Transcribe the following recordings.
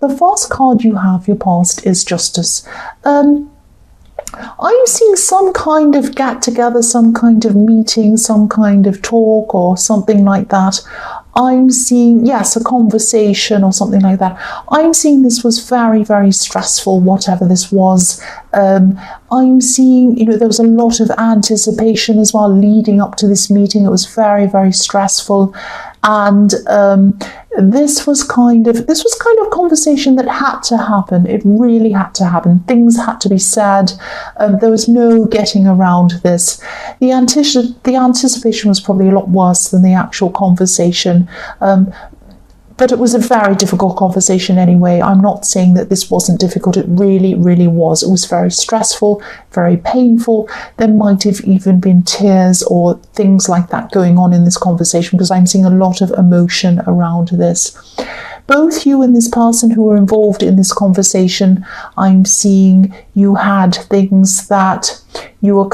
The first card you have, your past, is Justice. I'm seeing some kind of get together, some kind of meeting, some kind of talk or something like that. I'm seeing, yes, a conversation or something like that. I'm seeing this was very, very stressful, whatever this was. I'm seeing, there was a lot of anticipation as well leading up to this meeting. It was very, very stressful. And this was kind of a conversation that had to happen. It really had to happen. Things had to be said. There was no getting around this. The anticipation was probably a lot worse than the actual conversation. But it was a very difficult conversation anyway. I'm not saying that this wasn't difficult. It really, really was. It was very stressful, very painful. There might have even been tears or things like that going on in this conversation, because I'm seeing a lot of emotion around this. Both you and this person who were involved in this conversation, I'm seeing you had things that you were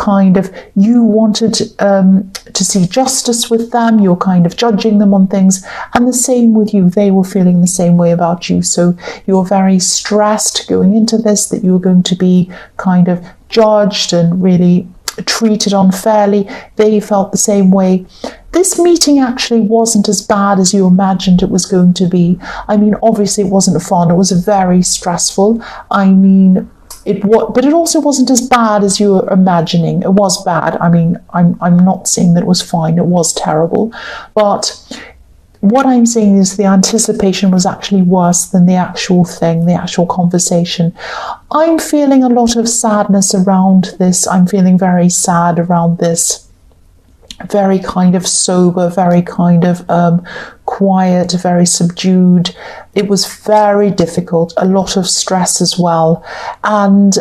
you wanted to see justice with them. You're kind of judging them on things, and the same with you. They were feeling the same way about you. So you're very stressed going into this, that you were going to be kind of judged and really treated unfairly. They felt the same way. This meeting actually wasn't as bad as you imagined it was going to be. I mean, obviously it wasn't fun. It was very stressful. But it also wasn't as bad as you were imagining. It was bad. I mean, I'm not saying that it was fine. It was terrible. But what I'm saying is the anticipation was actually worse than the actual thing, the actual conversation. I'm feeling a lot of sadness around this. I'm feeling very sad around this. Very kind of sober, very kind of quiet, very subdued. It was very difficult, a lot of stress as well. And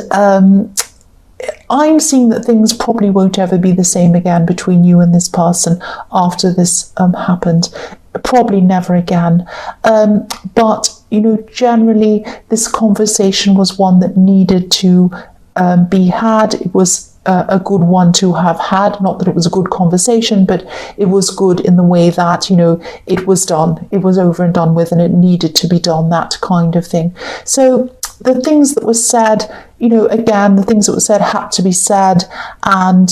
I'm seeing that things probably won't ever be the same again between you and this person after this happened. Probably never again. But, generally this conversation was one that needed to be had. It was a good one to have had. Not that it was a good conversation, but it was good in the way that, it was done. It was over and done with, and it needed to be done, that kind of thing. So the things that were said, again, the things that were said had to be said, and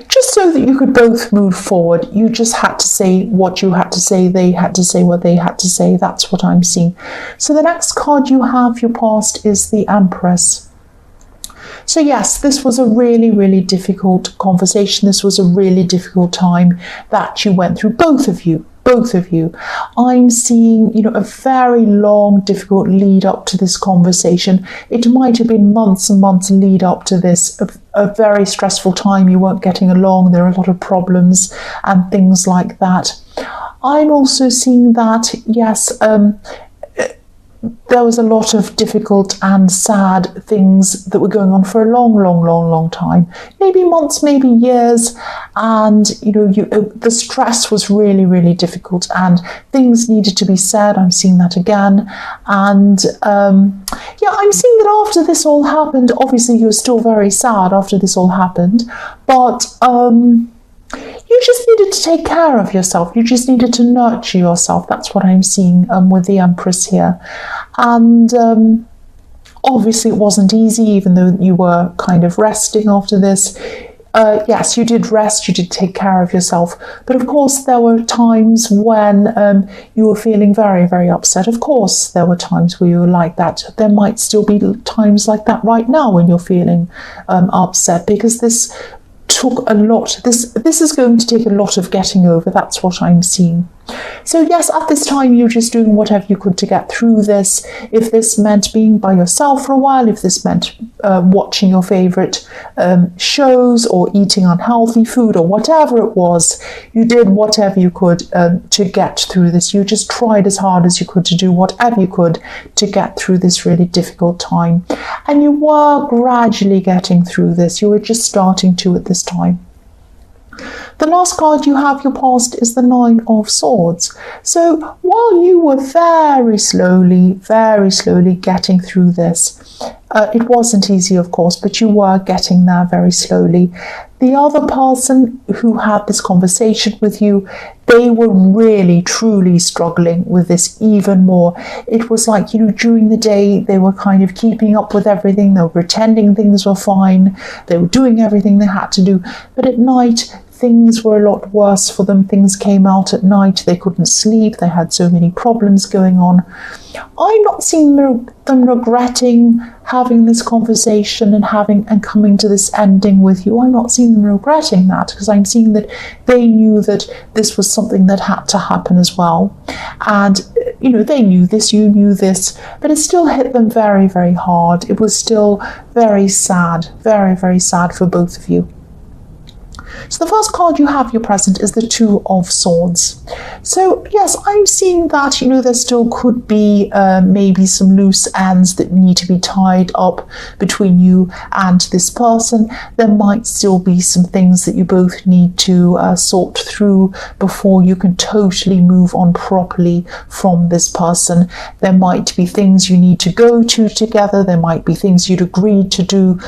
just so that you could both move forward, you just had to say what you had to say. They had to say what they had to say. That's what I'm seeing. So the next card you have, your past, is the Empress. So yes, this was a really, really difficult conversation. This was a really difficult time that you went through, both of you. I'm seeing, a very long, difficult lead up to this conversation. It might have been months and months lead up to this, a very stressful time. You weren't getting along. There are a lot of problems and things like that. I'm also seeing that, yes, there was a lot of difficult and sad things that were going on for a long, long, long, long time. Maybe months, maybe years. And, the stress was really, really difficult, and things needed to be said. I'm seeing that again. And, I'm seeing that after this all happened, obviously you were still very sad after this all happened, but, you just needed to take care of yourself. You just needed to nurture yourself. That's what I'm seeing with the Empress here. And obviously it wasn't easy, even though you were kind of resting after this. Yes, you did rest, you did take care of yourself. But of course, there were times when you were feeling very, very upset. Of course, there were times where you were like that. There might still be times like that right now when you're feeling upset, because this took a lot. This is going to take a lot of getting over. That's what I'm seeing. So yes, at this time you're just doing whatever you could to get through this. If this meant being by yourself for a while, if this meant watching your favourite shows or eating unhealthy food or whatever it was, you did whatever you could to get through this. You just tried as hard as you could to do whatever you could to get through this really difficult time. And you were gradually getting through this. You were just starting to at this time. The last card you have, your past, is the Nine of Swords. So while you were very slowly getting through this, it wasn't easy, of course, but you were getting there very slowly. The other person who had this conversation with you, they were really, truly struggling with this even more. It was like, during the day, they were kind of keeping up with everything. They were pretending things were fine. They were doing everything they had to do. But at night, things were a lot worse for them. Things came out at night. They couldn't sleep. They had so many problems going on. I'm not seeing them regretting having this conversation and coming to this ending with you. I'm not seeing them regretting that, because I'm seeing that they knew that this was something that had to happen as well. And, they knew this, you knew this, but it still hit them very, very hard. It was still very sad, very, very sad for both of you. So the first card you have, your present, is the Two of Swords. So yes, I'm seeing that, there still could be maybe some loose ends that need to be tied up between you and this person. There might still be some things that you both need to sort through before you can totally move on properly from this person. There might be things you need to go to together. There might be things you'd agreed to do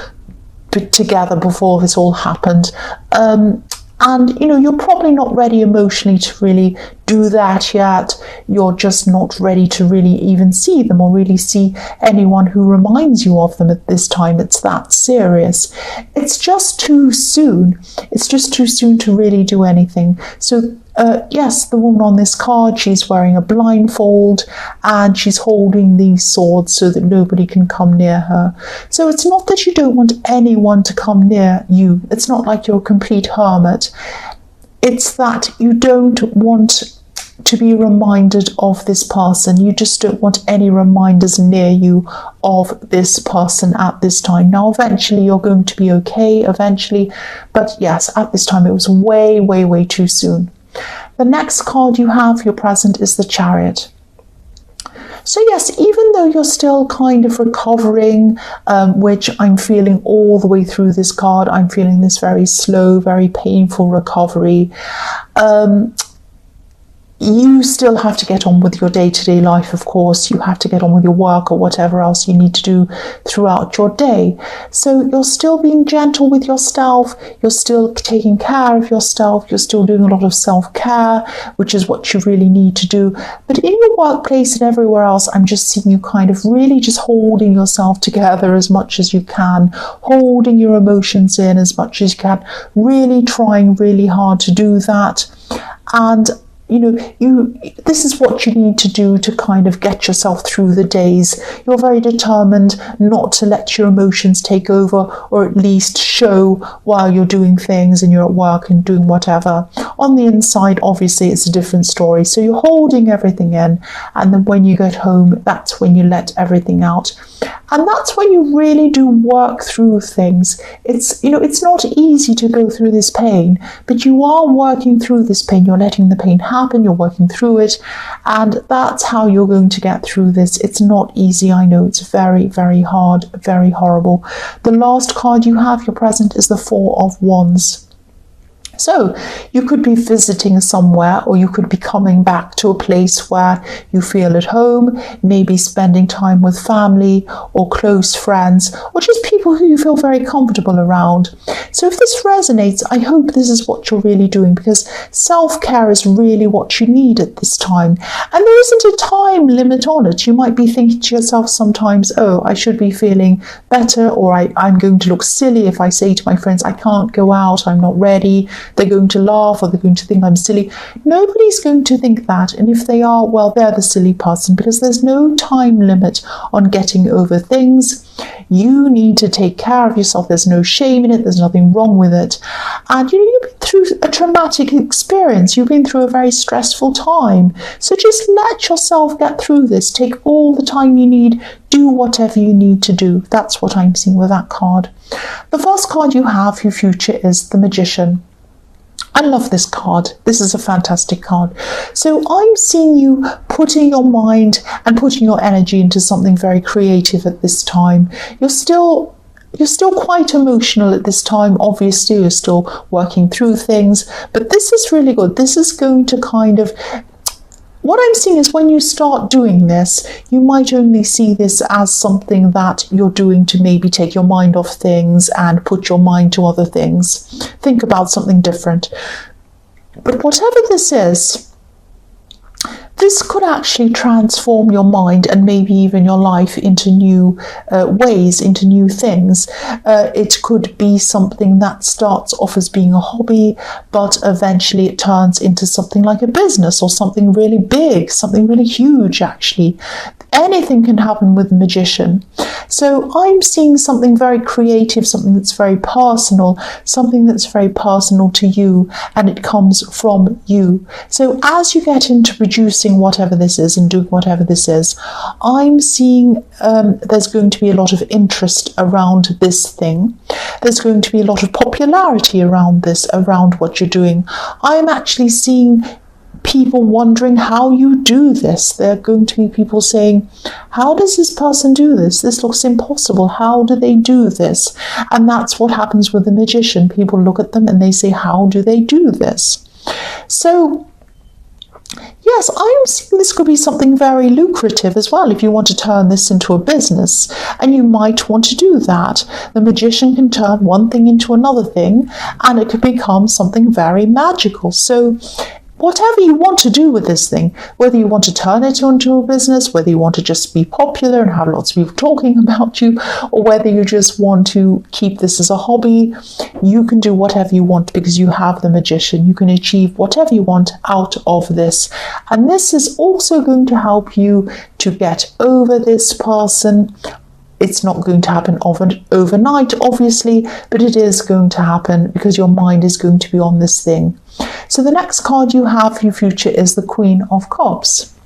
together before this all happened, and you're probably not ready emotionally to really do that yet. You're just not ready to really even see them or really see anyone who reminds you of them at this time. It's that serious. It's just too soon. It's just too soon to really do anything. So yes, the woman on this card, she's wearing a blindfold and she's holding these swords so that nobody can come near her. So it's not that you don't want anyone to come near you. It's not like you're a complete hermit. It's that you don't want to be reminded of this person. You just don't want any reminders near you of this person at this time. Now, eventually you're going to be okay, but yes, at this time it was way, way, way too soon. The next card you have, your present, is the Chariot. So yes, even though you're still kind of recovering, which I'm feeling all the way through this card, I'm feeling this very slow, very painful recovery. You still have to get on with your day-to-day life, of course. You have to get on with your work or whatever else you need to do throughout your day. So you're still being gentle with yourself. You're still taking care of yourself. You're still doing a lot of self-care, which is what you really need to do. But in your workplace and everywhere else, I'm just seeing you kind of really just holding yourself together as much as you can, holding your emotions in as much as you can, really trying really hard to do that. And this is what you need to do to kind of get yourself through the days. You're very determined not to let your emotions take over, or at least show while you're doing things and you're at work and doing whatever. On the inside, obviously, it's a different story. So you're holding everything in, and then when you get home, that's when you let everything out. And that's when you really do work through things. It's not easy to go through this pain, but you are working through this pain. You're letting the pain happen. You're working through it. And that's how you're going to get through this. It's not easy. I know it's very, very hard, very horrible. The last card you have, your present, is the Four of Wands. So you could be visiting somewhere, or you could be coming back to a place where you feel at home, maybe spending time with family or close friends, or just people who you feel very comfortable around. So if this resonates, I hope this is what you're really doing, because self-care is really what you need at this time. And there isn't a time limit on it. You might be thinking to yourself sometimes, oh, I should be feeling better, or I'm going to look silly if I say to my friends, I can't go out, I'm not ready. They're going to laugh, or they're going to think I'm silly. Nobody's going to think that. And if they are, well, they're the silly person, because there's no time limit on getting over things. You need to take care of yourself. There's no shame in it. There's nothing wrong with it. And you've been through a traumatic experience. You've been through a very stressful time. So just let yourself get through this. Take all the time you need. Do whatever you need to do. That's what I'm seeing with that card. The first card you have, your future, is the Magician. I love this card. This is a fantastic card. So I'm seeing you putting your mind and putting your energy into something very creative at this time. You're still you're still quite emotional at this time. Obviously, you're still working through things, but this is really good. This is going to kind of, what I'm seeing is when you start doing this, you might only see this as something that you're doing to maybe take your mind off things and put your mind to other things. Think about something different. But whatever this is, this could actually transform your mind and maybe even your life into new ways, into new things. It could be something that starts off as being a hobby, but eventually it turns into something like a business or something really big, something really huge actually. Anything can happen with a magician. So I'm seeing something very creative, something that's very personal, something that's very personal to you, and it comes from you. So as you get into producing whatever this is and doing whatever this is, I'm seeing there's going to be a lot of interest around this thing. There's going to be a lot of popularity around this, around what you're doing. I'm actually seeing people wondering how you do this. There are going to be people saying, how does this person do this? This looks impossible. How do they do this? And that's what happens with the magician. People look at them and they say, how do they do this? So yes, I'm seeing this could be something very lucrative as well if you want to turn this into a business, and you might want to do that. The magician can turn one thing into another thing, and it could become something very magical. So whatever you want to do with this thing, whether you want to turn it into a business, whether you want to just be popular and have lots of people talking about you, or whether you just want to keep this as a hobby, you can do whatever you want because you have the magician. You can achieve whatever you want out of this. And this is also going to help you to get over this person. It's not going to happen overnight, obviously, but it is going to happen because your mind is going to be on this thing. So the next card you have for your future is the Queen of Cups.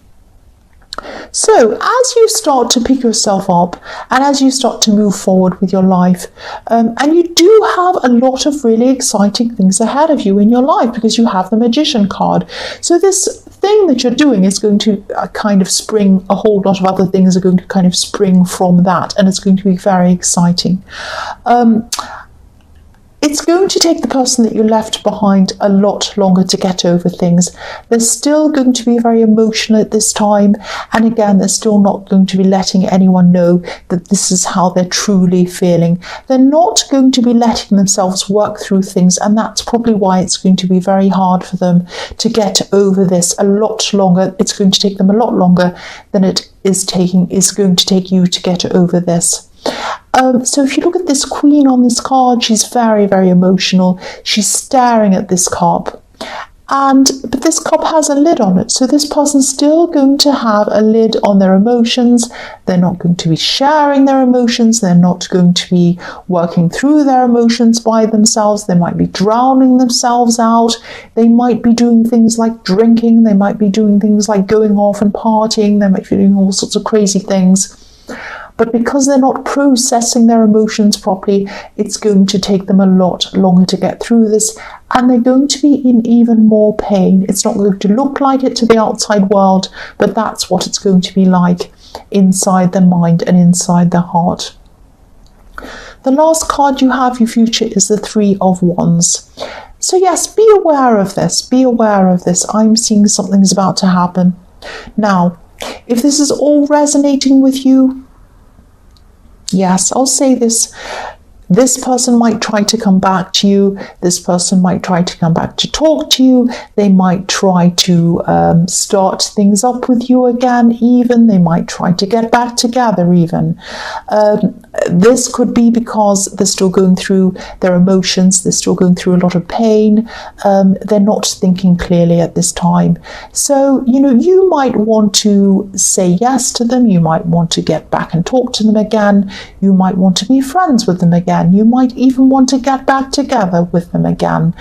So as you start to pick yourself up and as you start to move forward with your life, and you do have a lot of really exciting things ahead of you in your life because you have the Magician card. So this thing that you're doing is going to kind of spring, a whole lot of other things are going to kind of spring from that, and it's going to be very exciting. It's going to take the person that you left behind a lot longer to get over things. They're still going to be very emotional at this time. And again, they're still not going to be letting anyone know that this is how they're truly feeling. They're not going to be letting themselves work through things. And that's probably why it's going to be very hard for them to get over this a lot longer. It's going to take them a lot longer than it is going to take you to get over this. So if you look at this queen on this card, she's very, very emotional. She's staring at this cup. But this cup has a lid on it. So this person's still going to have a lid on their emotions. They're not going to be sharing their emotions. They're not going to be working through their emotions by themselves. They might be drowning themselves out. They might be doing things like drinking. They might be doing things like going off and partying. They might be doing all sorts of crazy things. But because they're not processing their emotions properly, it's going to take them a lot longer to get through this, and they're going to be in even more pain. It's not going to look like it to the outside world, but that's what it's going to be like inside their mind and inside their heart. The last card you have, your future, is the Three of Wands. So yes, be aware of this. Be aware of this. I'm seeing something's about to happen. Now, if this is all resonating with you, yes, I'll say this. This person might try to come back to you. This person might try to come back to talk to you. They might try to start things up with you again even. They might try to get back together even. This could be because they're still going through their emotions. They're still going through a lot of pain. They're not thinking clearly at this time. So, you might want to say yes to them. You might want to get back and talk to them again. You might want to be friends with them again. You might even want to get back together with them again.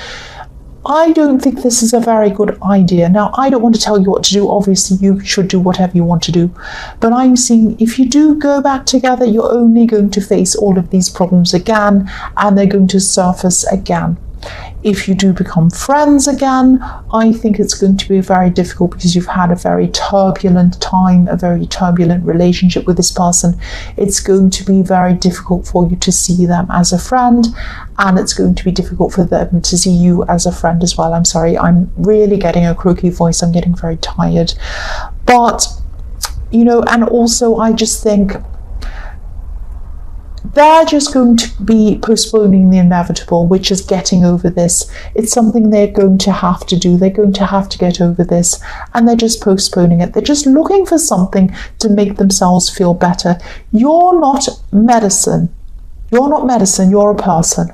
I don't think this is a very good idea. Now, I don't want to tell you what to do. Obviously, you should do whatever you want to do. But I'm seeing if you do go back together, you're only going to face all of these problems again, and they're going to surface again. If you do become friends again, I think it's going to be very difficult because you've had a very turbulent time, a very turbulent relationship with this person. It's going to be very difficult for you to see them as a friend, and it's going to be difficult for them to see you as a friend as well. I'm sorry, I'm really getting a croaky voice. I'm getting very tired. But, you know, and also I just think they're just going to be postponing the inevitable, which is getting over this. It's something they're going to have to do. They're going to have to get over this, and they're just postponing it. They're just looking for something to make themselves feel better. You're not medicine. You're not medicine, you're a person.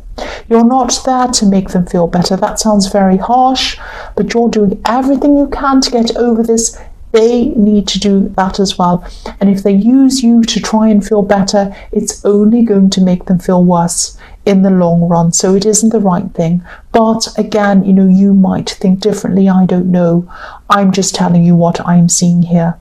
You're not there to make them feel better. That sounds very harsh, but you're doing everything you can to get over this. They need to do that as well. And if they use you to try and feel better, it's only going to make them feel worse in the long run. So it isn't the right thing. But again, you know, you might think differently. I don't know. I'm just telling you what I'm seeing here.